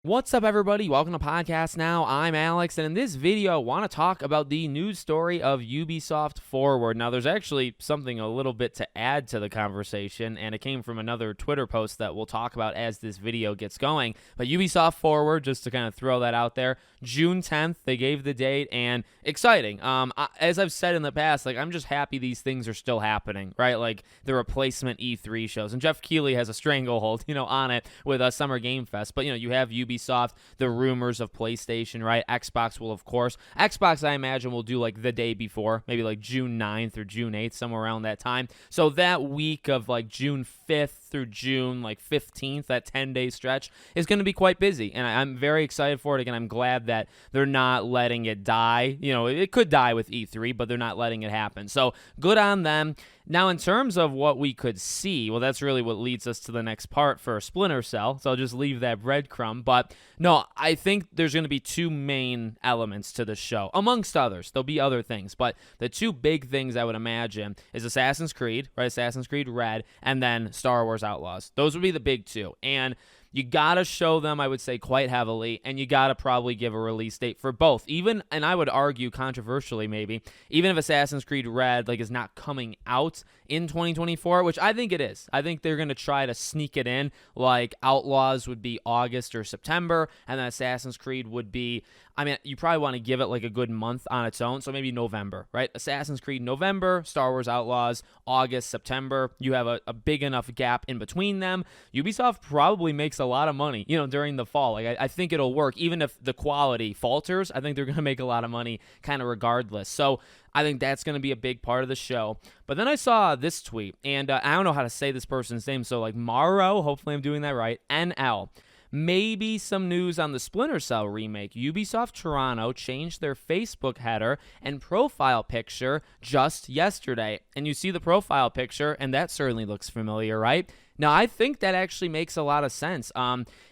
What's up, everybody? Welcome to Podcast Now. I'm Alex, and in this video, I want to talk about the news story of Ubisoft Forward. Now, there's actually something a little bit to add to the conversation, and it came from another Twitter post that we'll talk about as this video gets going. But Ubisoft Forward, just to kind of throw that out there, June 10th, they gave the date, and exciting. As I've said in the past, I'm just happy these things are still happening, right? Like the replacement E3 shows, and Jeff Keighley has a stranglehold, on it with Summer Game Fest. But you have Ubisoft, the rumors of PlayStation, right? Xbox will, of course. Xbox, I imagine, will do like the day before, maybe like June 9th or June 8th, somewhere around that time. So that week of like June 5th through June 15th, that 10-day stretch, is going to be quite busy. And I'm very excited for it. Again, I'm glad that they're not letting it die. It could die with E3, but they're not letting it happen. So good on them. Now, in terms of what we could see, well, that's really what leads us to the next part for Splinter Cell, so I'll just leave that breadcrumb. But no, I think there's going to be two main elements to the show, amongst others. There'll be other things, but the two big things I would imagine is Assassin's Creed, right? Assassin's Creed Red, and then Star Wars Outlaws. Those would be the big two, and you got to show them, I would say, quite heavily, and you got to probably give a release date for both. Even, and I would argue controversially maybe, even if Assassin's Creed Red is not coming out in 2024, which I think it is. I think they're going to try to sneak it in, like Outlaws would be August or September, and then Assassin's Creed would be, you probably want to give it like a good month on its own, so maybe November, right? Assassin's Creed November, Star Wars Outlaws August, September. You have a big enough gap in between them. Ubisoft probably makes a lot of money, during the fall. I think it'll work. Even if the quality falters, I think they're going to make a lot of money kind of regardless. So I think that's going to be a big part of the show. But then I saw this tweet, and I don't know how to say this person's name, so Maro, hopefully I'm doing that right, NL. Maybe some news on the Splinter Cell remake. Ubisoft Toronto changed their Facebook header and profile picture just yesterday. And you see the profile picture, and that certainly looks familiar, right? Now, I think that actually makes a lot of sense.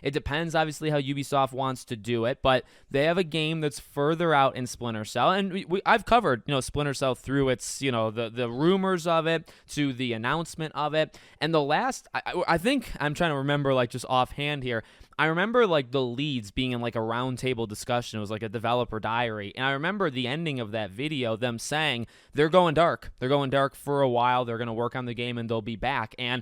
It depends, obviously, how Ubisoft wants to do it, but they have a game that's further out in Splinter Cell, and I've covered, Splinter Cell through its, the rumors of it to the announcement of it, and the last, I think, I'm trying to remember, just offhand here, I remember the leads being in a roundtable discussion. It was a developer diary, and I remember the ending of that video, them saying they're going dark. They're going dark for a while. They're going to work on the game, and they'll be back. And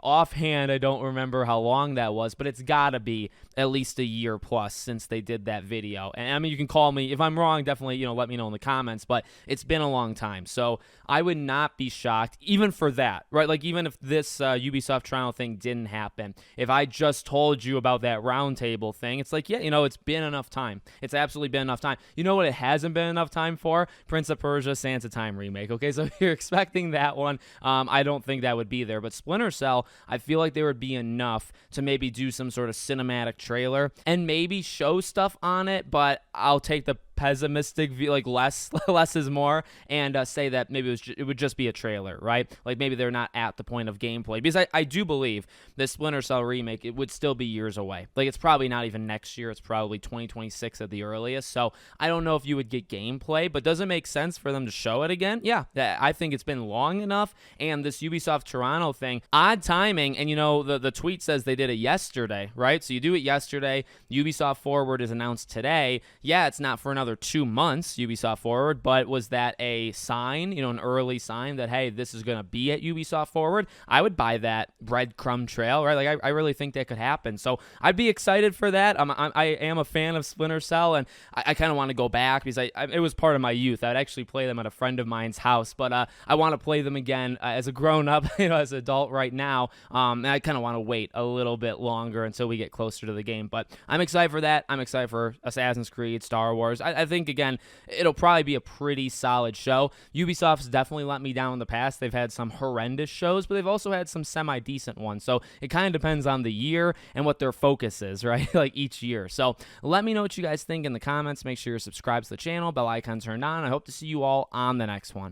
offhand, I don't remember how long that was, but it's got to be at least a year plus since they did that video. And you can call me if I'm wrong. Definitely, let me know in the comments. But it's been a long time, so I would not be shocked even for that, right? Even if this Ubisoft Toronto thing didn't happen, if I just told you about that roundtable thing, it's it's been enough time. It's absolutely been enough time. You know what it hasn't been enough time for? Prince of Persia Sands of Time remake. Okay, so if you're expecting that one, I don't think that would be there. But Splinter Cell, I feel like there would be enough to maybe do some sort of cinematic trailer and maybe show stuff on it, but I'll take the pessimistic view, less is more, and say that maybe it would just be a trailer, right? Maybe they're not at the point of gameplay, because I do believe the Splinter Cell remake, it would still be years away. It's probably not even next year. It's probably 2026 at the earliest. So I don't know if you would get gameplay, but does it make sense for them to show it again? Yeah, I think it's been long enough. And this Ubisoft Toronto thing, odd timing, and the tweet says they did it yesterday, right? So you do it yesterday. Ubisoft Forward is announced today. Yeah, it's not for another 2 months, Ubisoft Forward, but was that a sign, an early sign that, hey, this is going to be at Ubisoft Forward? I would buy that breadcrumb trail, right? I really think that could happen. So I'd be excited for that. I am a fan of Splinter Cell, and I kind of want to go back because it was part of my youth. I'd actually play them at a friend of mine's house, but I want to play them again as a grown-up, as an adult right now, and I kind of want to wait a little bit longer until we get closer to the game. But I'm excited for that. I'm excited for Assassin's Creed, Star Wars. I think, again, it'll probably be a pretty solid show. Ubisoft's definitely let me down in the past. They've had some horrendous shows, but they've also had some semi-decent ones. So it kind of depends on the year and what their focus is, right? Each year. So let me know what you guys think in the comments. Make sure you're subscribed to the channel, bell icon turned on. I hope to see you all on the next one.